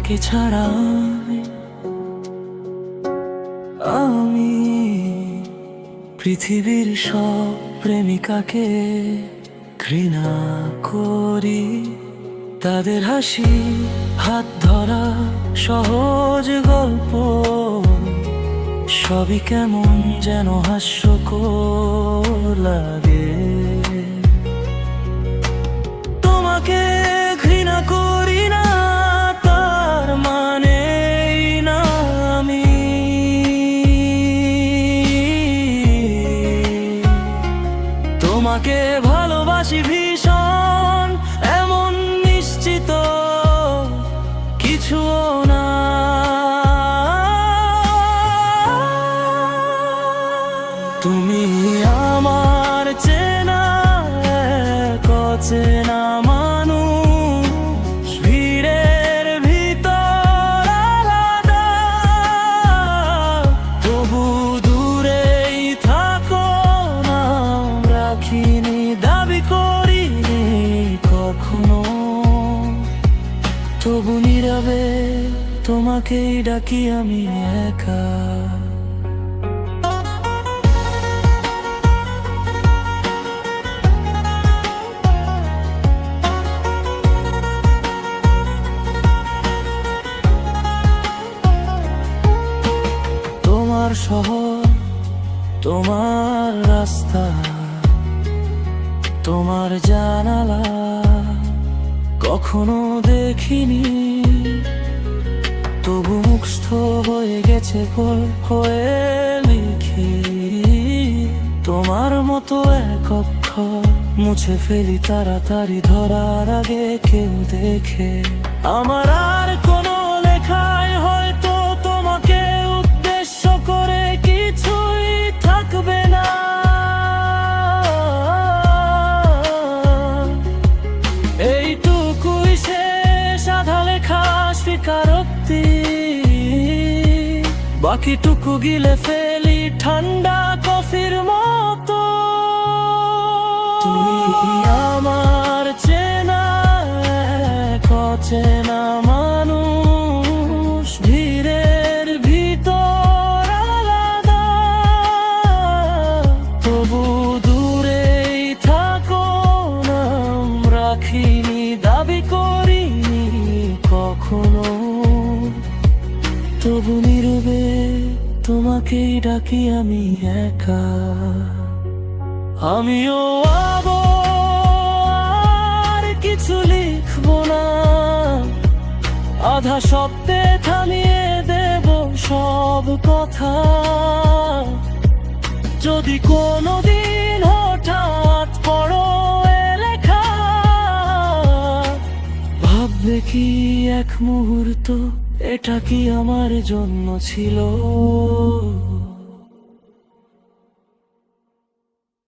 তোমাকে ছাড়া আমি পৃথিবীর সব প্রেমিকাকে ঘৃণা করি। তাদের হাসি, হাত ধরা, সহজ গল্প সবই কেমন যেন হাস্যকর লাগে। তোমাকে ঘৃণা করি না তার মানে না আমি তোমাকে ভালোবাসি ভীষণ, এমন নিশ্চিত কিছু না। তুমি আমার চেনা এক অচেনা মানুষ, ভিড়ের ভিতর আলাদা, তবু দূরেই থাকো না, রাখিনি দাবি করিনি কখনো। তবু নীরবে তোমাকেই ডাকি আমি একা। তোমার শহর, তোমার রাস্তা, তোমার জানালা কখনো দেখিনি, তবু মুখস্থ হয়ে গেছে হয়ে লিখি। তোমার মতো এক অক্ষর মুছে ফেলি তাড়াতাড়ি, ধরার আগে কেউ দেখে। আমার আর কোনো লেখায় হয়তো তোমাকে উদ্দেশ্য করে কিছুই থাকবে না। এইটুকুই শেষ আধা লেখা স্বীকারোক্তি, বাকিটুকু গিলে ফেলি ঠান্ডা কফির মতো। তুমি আমার চেনা এক অচেনা মানুষ, ভিড়ের ভিতর আলাদা, তবু দূরেই থাকো না, রাখিনি দাবি করিনি কখনো। তবু নীরবে তোমাকেই ডাকি আমি একা। আমিও আর কিছু লিখবো না, আধা শব্দে থামিয়ে দেব সব কথা। যদি কোনোদিন হঠাৎ পড়ো এ লেখা, ভাববে কি এক মুহূর্ত এটা কি আমার জন্য ছিল।